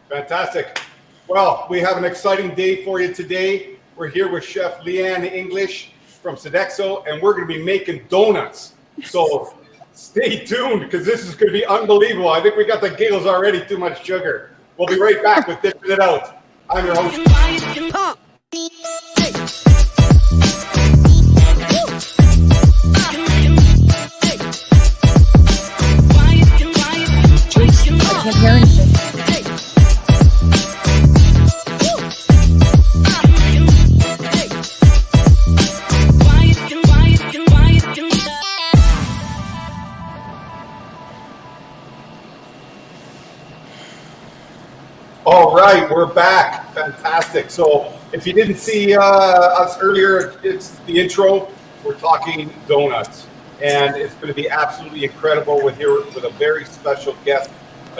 Fantastic. Well, we have an exciting day for you today. We're here with Chef Leanne English from Sodexo, and we're going to be making donuts. So stay tuned because this is going to be unbelievable. I think we got the giggles already, too much sugar. We'll be right back with Dishing It Out. I'm your host. All right, we're back. Fantastic. So if you didn't see us earlier, it's the intro. We're talking donuts, and it's going to be absolutely incredible with a very special guest,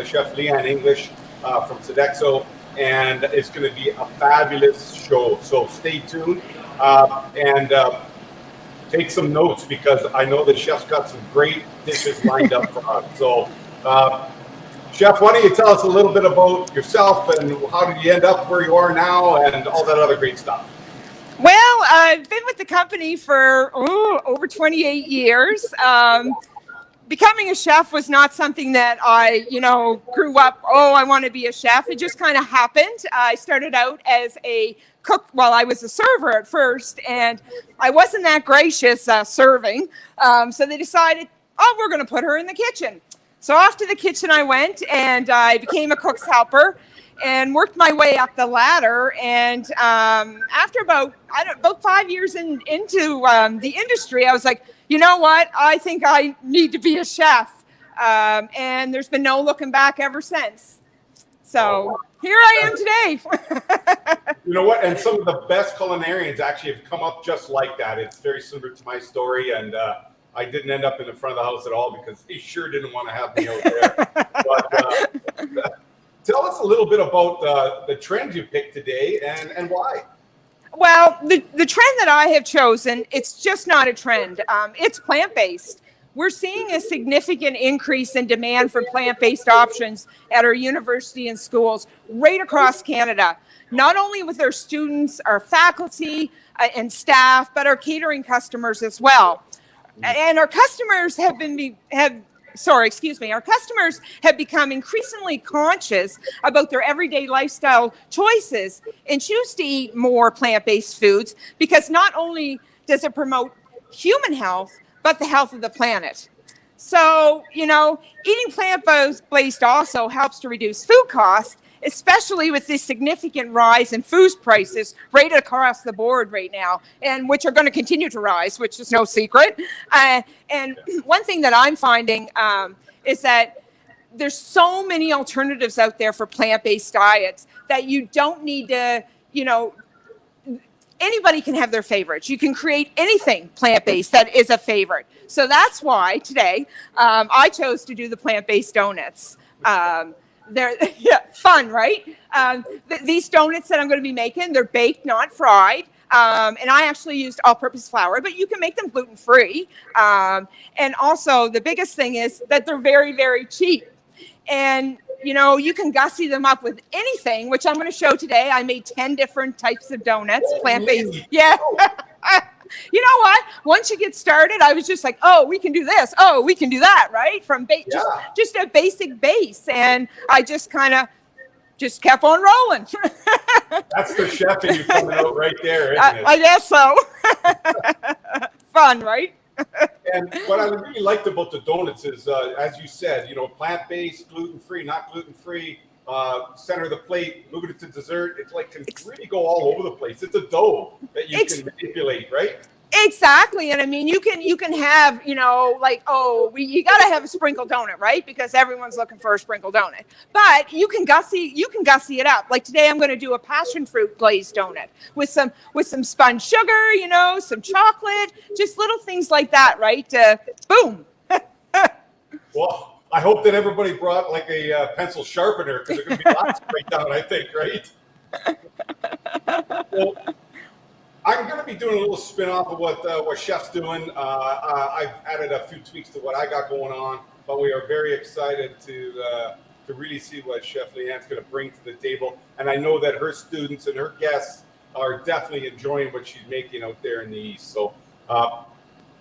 Chef Leanne English from Sodexo, and it's going to be a fabulous show. So stay tuned and take some notes because I know the chef's got some great dishes lined up for us. So. Chef, why don't you tell us a little bit about yourself and how did you end up where you are now and all that other great stuff? Well, I've been with the company for over 28 years. Becoming a chef was not something that I, grew up, I want to be a chef. It just kind of happened. I started out as a cook while I was a server at first, and I wasn't that gracious serving. So they decided, we're going to put her in the kitchen. So off to the kitchen I went, and I became a cook's helper and worked my way up the ladder. And after about 5 years into the industry, I was like, you know what? I think I need to be a chef. And there's been no looking back ever since. So here I am today. You know what? And some of the best culinarians actually have come up just like that. It's very similar to my story. And I didn't end up in the front of the house at all because he sure didn't want to have me out there. But tell us a little bit about the trend you picked today and why. Well, the trend that I have chosen, it's just not a trend. It's plant-based. We're seeing a significant increase in demand for plant-based options at our university and schools right across Canada, not only with our students, our faculty and staff, but our catering customers as well. And our customers have become increasingly conscious about their everyday lifestyle choices and choose to eat more plant-based foods because not only does it promote human health, but the health of the planet. So, eating plant-based also helps to reduce food costs, especially with this significant rise in food prices right across the board right now, and which are going to continue to rise, which is no secret. And one thing that I'm finding is that there's so many alternatives out there for plant-based diets that you don't need to, anybody can have their favorites. You can create anything plant-based that is a favorite. So that's why today I chose to do the plant-based donuts. They're fun, right? These donuts that I'm going to be making, they're baked, not fried. And I actually used all-purpose flour, but you can make them gluten-free. And also, the biggest thing is that they're very, very cheap. And, you can gussy them up with anything, which I'm going to show today. I made 10 different types of donuts, plant-based. Yeah. You know what? Once you get started, I was just like, we can do this. We can do that, right? From just a basic base. And I just kind of kept on rolling. That's the chef in you coming out right there, isn't it? I guess so. Fun, right? And what I really liked about the donuts is, as you said, plant-based, gluten-free, not gluten-free, center of the plate, moving it to dessert. It's like can really go all over the place. It's a dough that you can manipulate, right? Exactly. And I mean, you can have, you got to have a sprinkled donut, right? Because everyone's looking for a sprinkled donut. But you can gussy it up. Like today, I'm going to do a passion fruit glazed donut with some spun sugar, some chocolate, just little things like that, right? Boom. Well, I hope that everybody brought like a pencil sharpener because there's going to be lots to break down, I think, right? Well, I'm going to be doing a little spin-off of what Chef's doing. I've added a few tweaks to what I got going on, but we are very excited to to really see what Chef Leanne's going to bring to the table. And I know that her students and her guests are definitely enjoying what she's making out there in the East. So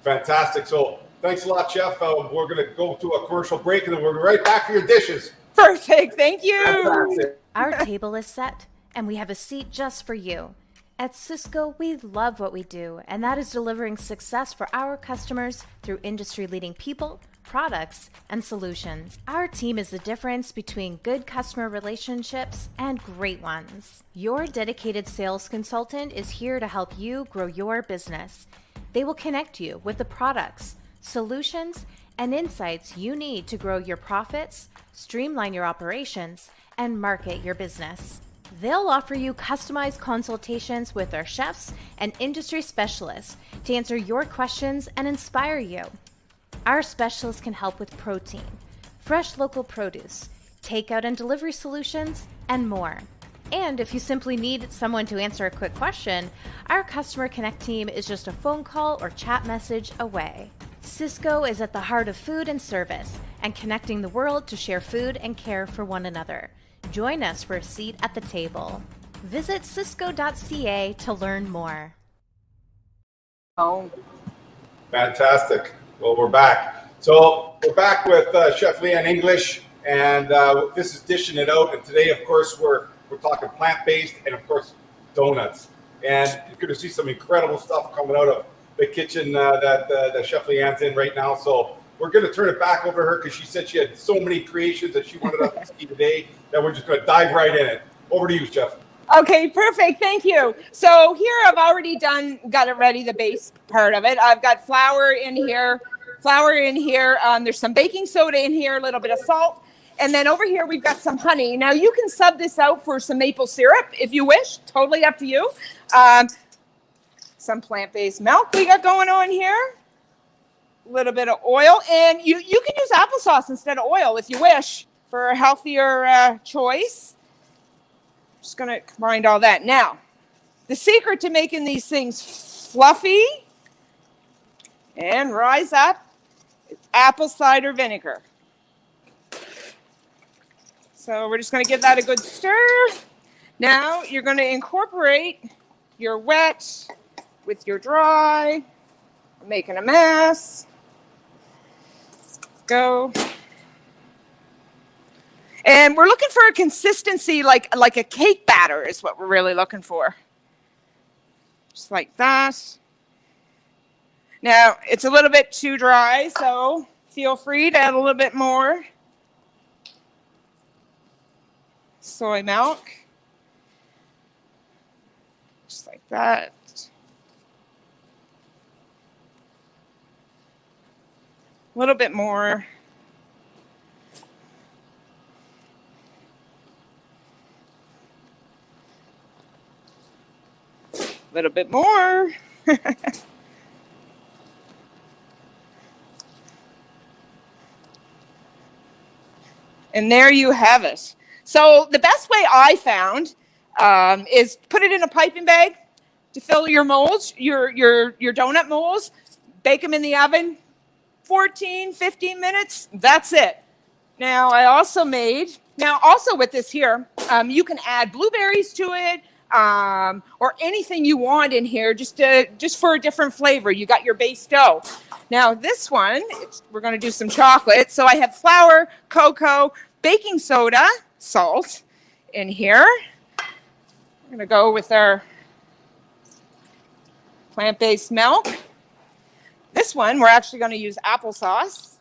fantastic. So thanks a lot, Chef. We're going to go to a commercial break, and then we're right back for your dishes. Perfect. Thank you. Fantastic. Our table is set, and we have a seat just for you. At Sysco, we love what we do, and that is delivering success for our customers through industry-leading people, products, and solutions. Our team is the difference between good customer relationships and great ones. Your dedicated sales consultant is here to help you grow your business. They will connect you with the products, solutions, and insights you need to grow your profits, streamline your operations, and market your business. They'll offer you customized consultations with our chefs and industry specialists to answer your questions and inspire you. Our specialists can help with protein, fresh local produce, takeout and delivery solutions, and more. And if you simply need someone to answer a quick question, our Customer Connect team is just a phone call or chat message away. Sysco is at the heart of food and service and connecting the world to share food and care for one another. Join us for a seat at the table. Visit sysco.ca to learn more. Oh. Fantastic. Well, we're back. So we're back with Chef Leanne English, and this is Dishing It Out. And today, of course, we're talking plant-based and, of course, donuts. And you're going to see some incredible stuff coming out of the kitchen that Chef Leanne's in right now. So we're going to turn it back over to her because she said she had so many creations that she wanted us to see today that we're just going to dive right in it. Over to you, Chef. Okay, perfect. Thank you. So here I've already got it ready, the base part of it. I've got flour in here. There's some baking soda in here, a little bit of salt. And then over here, we've got some honey. Now you can sub this out for some maple syrup if you wish, totally up to you. Some plant-based milk we got going on here. A little bit of oil, and you can use applesauce instead of oil if you wish for a healthier choice. Just gonna combine all that. Now, the secret to making these things fluffy and rise up is apple cider vinegar. So we're just gonna give that a good stir. Now you're gonna incorporate your wet with your dry, making a mess. Go. And we're looking for a consistency like a cake batter is what we're really looking for. Just like that. Now, it's a little bit too dry, so feel free to add a little bit more soy milk. Just like that. A little bit more. A little bit more. And there you have it. So the best way I found is put it in a piping bag to fill your molds, your donut molds, bake them in the oven, 14, 15 minutes, that's it. Now, I also with this here, you can add blueberries to it, or anything you want in here, just for a different flavor. You got your base dough. Now, this one, we're going to do some chocolate. So I have flour, cocoa, baking soda, salt in here. We're going to go with our plant-based milk. This one, we're actually going to use applesauce.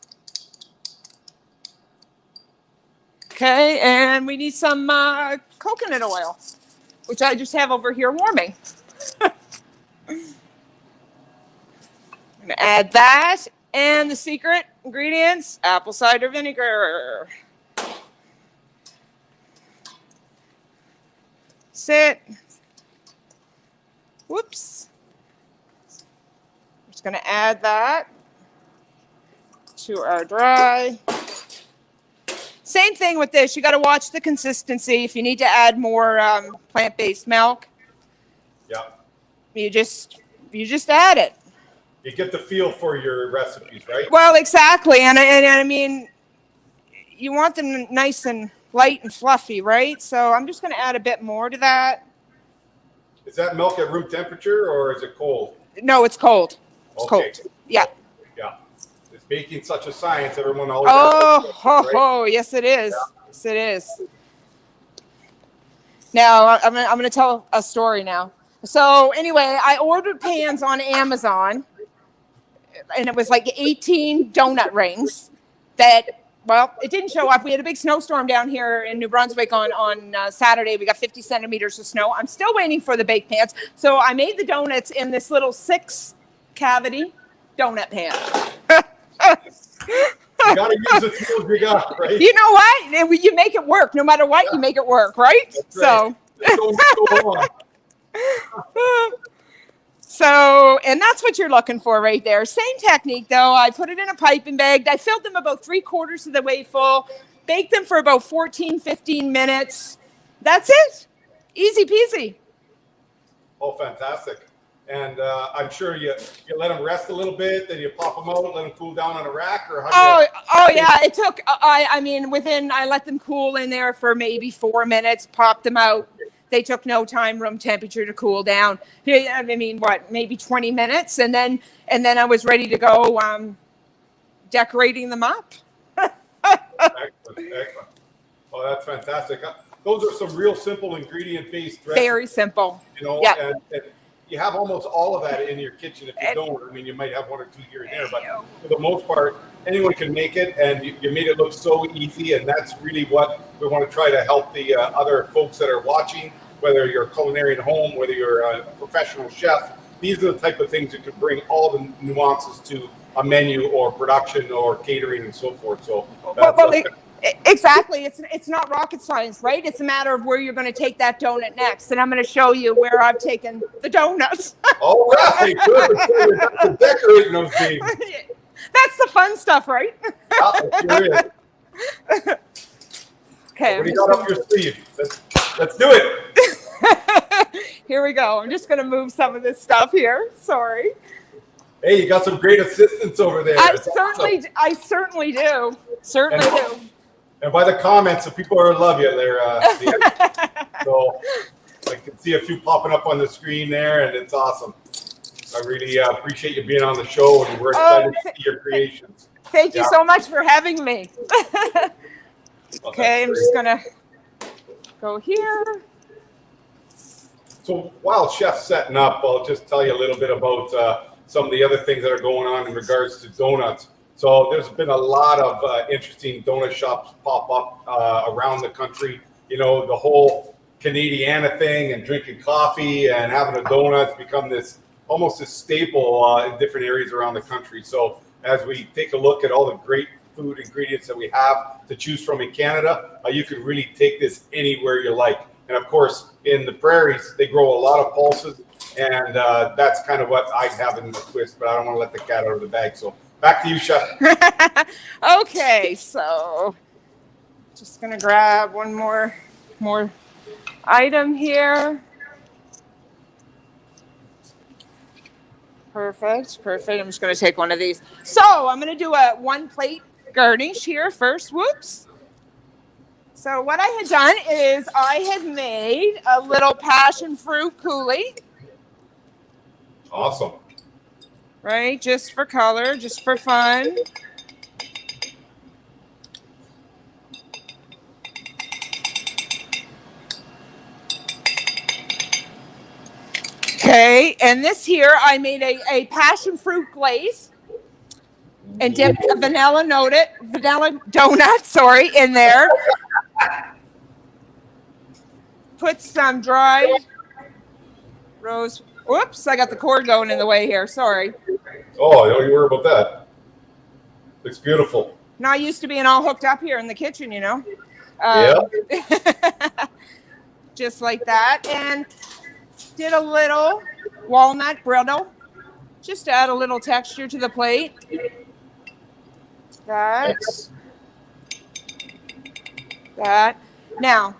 Okay, and we need some coconut oil, which I just have over here warming. I'm going to add that, and the secret ingredients, apple cider vinegar. Sit. Whoops. Going to add that to our dry. Same thing with this. You got to watch the consistency. If you need to add more plant-based milk, yeah, you just add it. You get the feel for your recipes, right? Well, exactly, and I mean, you want them nice and light and fluffy, right? So I'm just going to add a bit more to that. Is that milk at room temperature or is it cold? No, it's cold. It's Okay. cold. Yeah. Yeah. Is baking such a science? Everyone always. Yes, it is. Yeah. Yes, it is. Now I'm going to tell a story now. So anyway, I ordered pans on Amazon, and it was like 18 donut rings that. Well, it didn't show up. We had a big snowstorm down here in New Brunswick on Saturday. We got 50 centimeters of snow. I'm still waiting for the baked pans. So I made the donuts in this little 6-cavity donut pan. You got to use the tools you got, right? You know what? You make it work. No matter what, you make it work, right? That's right. So, and that's what you're looking for right there. Same technique, though. I put it in a piping bag. I filled them about 3/4 of the way full. Baked them for about 14, 15 minutes. That's it. Easy peasy. Oh, fantastic. And I'm sure you let them rest a little bit, then you pop them out, let them cool down on a rack, or how do you... Yeah. It took, I let them cool in there for maybe 4 minutes, popped them out. They took no time, room temperature to cool down. I mean, maybe 20 minutes, and then I was ready to go decorating them up. Excellent. Oh, that's fantastic. Those are some real simple ingredient-based recipes. Very simple. You know, yeah. And you have almost all of that in your kitchen. If you don't, I mean, you might have 1 or 2 here and there, but for the most part, anyone can make it, and you made it look so easy, and that's really what we want to try to help the other folks that are watching, whether you're a culinarian at home, whether you're a professional chef. These are the type of things that can bring all the nuances to a menu or production or catering and so forth. So exactly. It's not rocket science, right? It's a matter of where you're going to take that donut next. And I'm going to show you where I've taken the donuts. All right. Good. Decorating those things. That's the fun stuff, right? Sure is. Okay. What do you got up your sleeve? Let's do it. Here we go. I'm just going to move some of this stuff here. Sorry. Hey, you got some great assistants over there. I certainly do. Certainly do. And by the comments, the people who love you, they're so I can see a few popping up on the screen there, and it's awesome. I really appreciate you being on the show, and we're excited to see your creations. Thank you so much for having me. Okay, I'm just gonna go here. So while Chef's setting up, I'll just tell you a little bit about some of the other things that are going on in regards to donuts. So there's been a lot of interesting donut shops pop up around the country. You know, the whole Canadiana thing and drinking coffee and having a donut's become this almost a staple in different areas around the country. So as we take a look at all the great food ingredients that we have to choose from in Canada, you can really take this anywhere you like. And of course, in the prairies, they grow a lot of pulses, and that's kind of what I have in the twist, but I don't want to let the cat out of the bag. So back to you, Chef. Okay, so just gonna grab one more item here. Perfect. I'm just gonna take one of these. So I'm gonna do a 1-plate garnish here first. Whoops. So what I had done is I had made a little passion fruit coulis. Awesome. Right, just for color, just for fun. Okay, and this here, I made a passion fruit glaze and dipped a vanilla donut, in there. Put some dried rose. Whoops, I got the cord going in the way here. Sorry. Oh, don't you worry about that. Looks beautiful. Not used to being all hooked up here in the kitchen, you know. Yeah. Just like that. And did a little walnut brittle. Just to add a little texture to the plate. That. Now,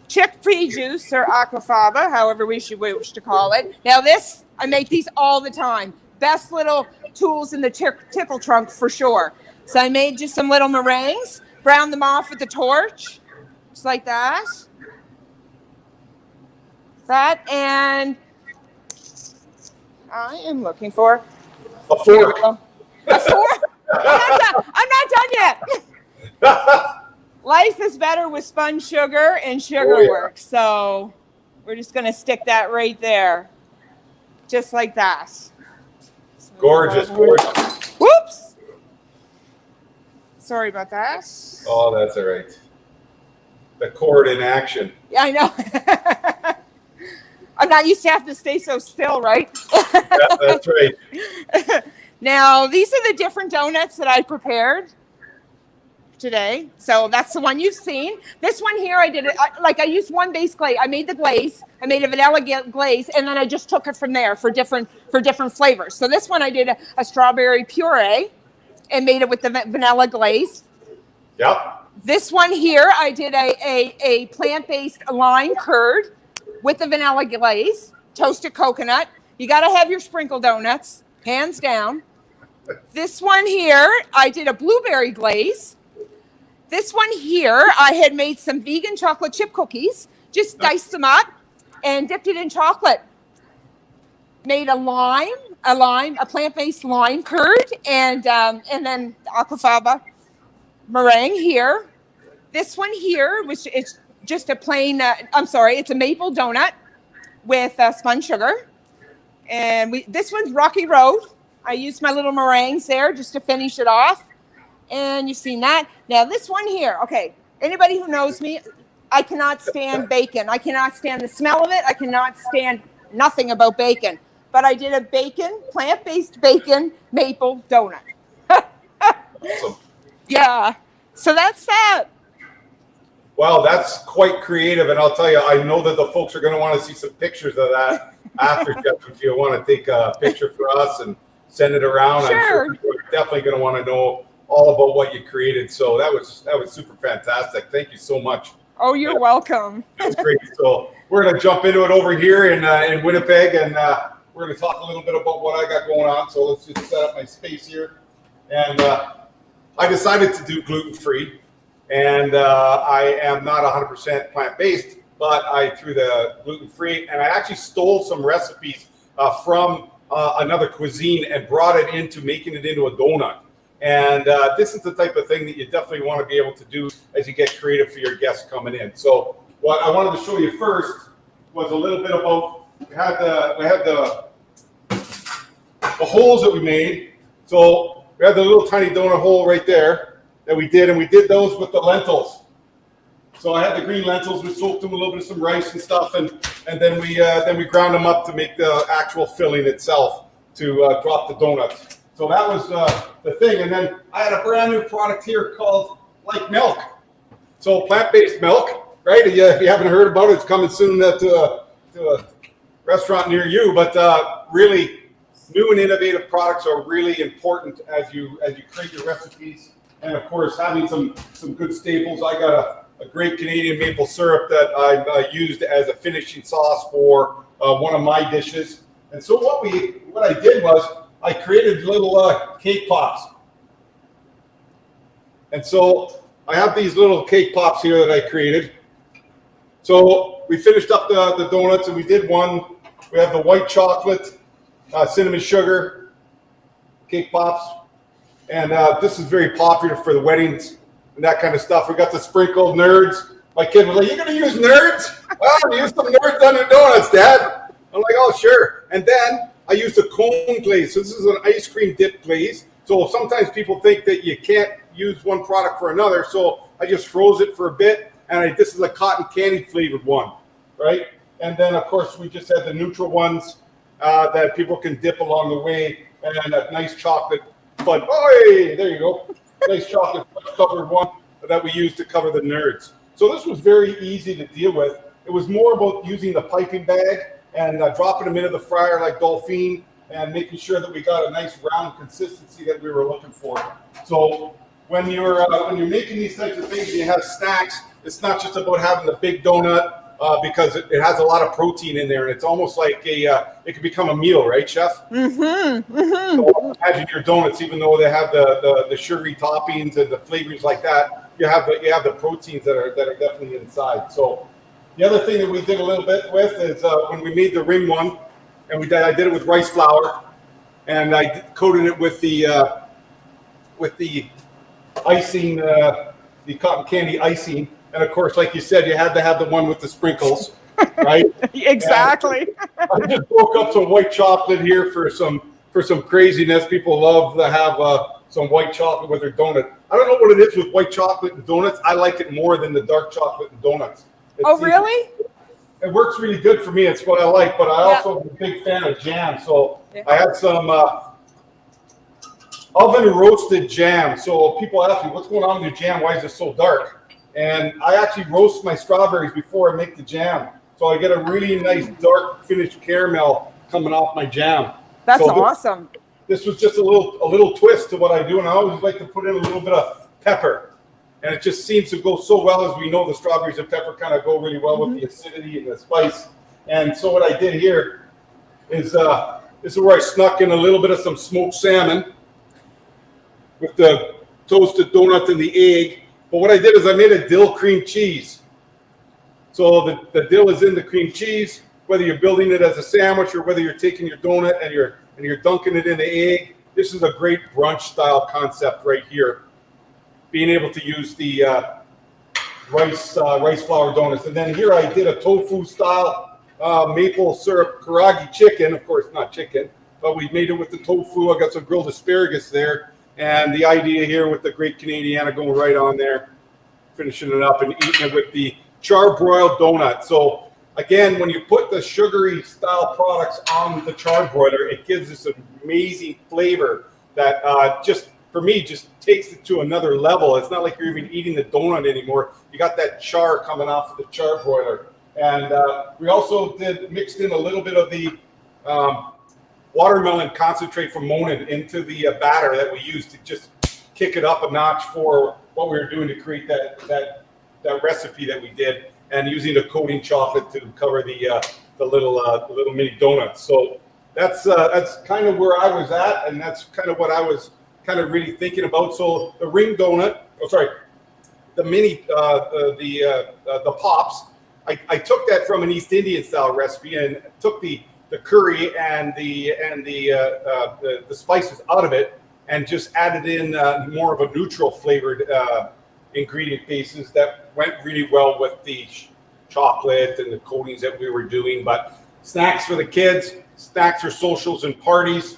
chickpea juice or aquafaba, however we should wish to call it. Now this, I make these all the time. Best little tools in the tickle trunk for sure. So I made just some little meringues, brown them off with the torch, just like that. That, and I am looking for a fork. A fork? I'm not done yet. Life is better with spun sugar, and sugar works. So we're just going to stick that right there, just like that. Gorgeous, gorgeous. Whoops. Sorry about that. Oh, that's all right. The cord in action. Yeah, I know. I'm not used to having to stay so still, right? Yeah, that's right. Now, these are the different donuts that I prepared today. So that's the one you've seen. This one here, I used one base glaze. I made the glaze. I made a vanilla glaze, and then I just took it from there for different flavors. So this one I did a strawberry puree and made it with the vanilla glaze. Yep. This one here, I did a plant-based lime curd with the vanilla glaze, toasted coconut. You got to have your sprinkle donuts, hands down. This one here, I did a blueberry glaze. This one here, I had made some vegan chocolate chip cookies, just diced them up and dipped it in chocolate. Made a plant-based lime curd, and then aquafaba meringue here. This one here, which is just a plain, it's a maple donut with spun sugar. And this one's Rocky Road. I used my little meringues there just to finish it off. And you've seen that. Now this one here, okay, anybody who knows me, I cannot stand bacon. I cannot stand the smell of it. I cannot stand nothing about bacon. But I did a plant-based bacon maple donut. Awesome. Yeah. So that's that. Wow, that's quite creative. And I'll tell you, I know that the folks are going to want to see some pictures of that after, Jeff, if you want to take a picture for us and send it around. Sure. I'm sure people are definitely going to want to know all about what you created. So that was super fantastic. Thank you so much. Oh, you're welcome. That's great. So we're going to jump into it over here in Winnipeg, and we're going to talk a little bit about what I got going on. So let's just set up my space here. And I decided to do gluten-free, and I am not 100% plant-based, but I threw the gluten-free, and I actually stole some recipes from another cuisine and brought it into making it into a donut. And this is the type of thing that you definitely want to be able to do as you get creative for your guests coming in. So what I wanted to show you first was a little bit about, we had the holes that we made. So we had the little tiny donut hole right there that we did, and we did those with the lentils. So I had the green lentils, we soaked them a little bit of some rice and stuff, and then we ground them up to make the actual filling itself to drop the donuts. So that was the thing. And then I had a brand new product here called Like Milk. So plant-based milk, right? If you haven't heard about it, it's coming soon to a restaurant near you. But really, new and innovative products are really important as you create your recipes. And of course, having some good staples. I got a great Canadian maple syrup that I used as a finishing sauce for one of my dishes. And so what I did was I created little cake pops. And so I have these little cake pops here that I created. So we finished up the donuts, and we did one. We have the white chocolate, cinnamon sugar cake pops. And this is very popular for the weddings and that kind of stuff. We got the sprinkled nerds. My kid was like, "You're going to use nerds? Well, use some nerds on your donuts, Dad." I'm like, "Oh, sure." And then I used a cone glaze. So this is an ice cream dip glaze. So sometimes people think that you can't use one product for another. So I just froze it for a bit. And this is a cotton candy flavored one, right? And then, of course, we just had the neutral ones that people can dip along the way. And then a nice chocolate fudge. Oh, hey, there you go. Nice chocolate fudge covered one that we used to cover the nerds. So this was very easy to deal with. It was more about using the piping bag and dropping them into the fryer like Dolphine and making sure that we got a nice round consistency that we were looking for. So when you're making these types of things and you have snacks, it's not just about having the big donut because it has a lot of protein in there, and it's almost like it can become a meal, right, Chef? Mm-hmm. Mm-hmm. So imagine your donuts, even though they have the sugary toppings and the flavorings like that, you have the proteins that are definitely inside. So the other thing that we did a little bit with is when we made the ring one, and I did it with rice flour, and I coated it with the icing, the cotton candy icing, and of course, like you said, you had to have the one with the sprinkles, right? Exactly. I just broke up some white chocolate here for some craziness. People love to have some white chocolate with their donut. I don't know what it is with white chocolate and donuts. I like it more than the dark chocolate and donuts. Really? It works really good for me. It's what I like, but I also am a big fan of jam. So I had some oven roasted jam. So people ask me, what's going on with your jam? Why is it so dark? And I actually roast my strawberries before I make the jam. So I get a really nice dark finished caramel coming off my jam. That's awesome. This was just a little twist to what I do, and I always like to put in a little bit of pepper. And it just seems to go so well, as we know the strawberries and pepper kind of go really well with the acidity and the spice. And so what I did here is this is where I snuck in a little bit of some smoked salmon with the toasted donut and the egg. But what I did is I made a dill cream cheese. So the dill is in the cream cheese, whether you're building it as a sandwich or whether you're taking your donut and you're dunking it in the egg. This is a great brunch style concept right here. Being able to use the rice flour donuts. And then here I did a tofu style maple syrup karaage chicken. Of course, not chicken, but we made it with the tofu. I got some grilled asparagus there. And the idea here with the Great Canadiana going right on there, finishing it up and eating it with the charbroiled donut. So again, when you put the sugary style products on the charbroiler, it gives this amazing flavor that just takes it to another level. It's not like you're even eating the donut anymore. You got that char coming off of the charbroiler. And we also mixed in a little bit of the watermelon concentrate from Monin into the batter that we used to just kick it up a notch for what we were doing to create that recipe that we did, and using the coating chocolate to cover the little mini donuts. So that's kind of where I was at, and that's kind of what I was kind of really thinking about. So the ring donut, the mini, the pops, I took that from an East Indian style recipe and took the curry and the spices out of it and just added in more of a neutral flavored ingredient bases that went really well with the chocolate and the coatings that we were doing. But snacks for the kids, snacks for socials and parties,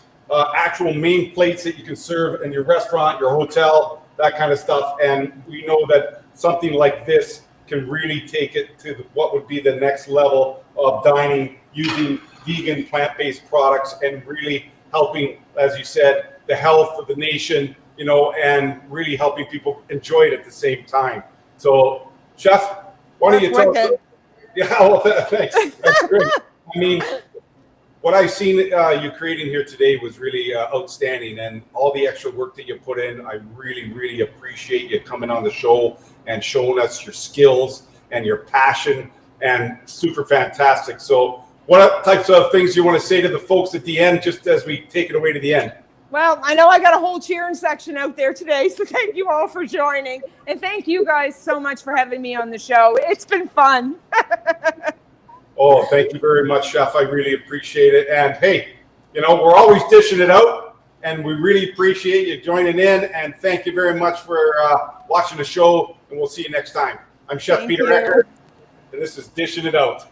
actual main plates that you can serve in your restaurant, your hotel, that kind of stuff. And we know that something like this can really take it to what would be the next level of dining using vegan plant-based products and really helping, as you said, the health of the nation, and really helping people enjoy it at the same time. So, Chef, why don't you tell us? Yeah, well, thanks. That's great. I mean, what I've seen you creating here today was really outstanding, and all the extra work that you put in, I really, really appreciate you coming on the show and showing us your skills and your passion, and super fantastic. So what types of things you want to say to the folks at the end, just as we take it away to the end? Well, I know I got a whole cheering section out there today, so thank you all for joining. And thank you guys so much for having me on the show. It's been fun. Oh, thank you very much, Chef. I really appreciate it. And hey, we're always dishing it out, and we really appreciate you joining in. And thank you very much for watching the show, and we'll see you next time. I'm Chef Peter Eckert, and this is Dishing It Out.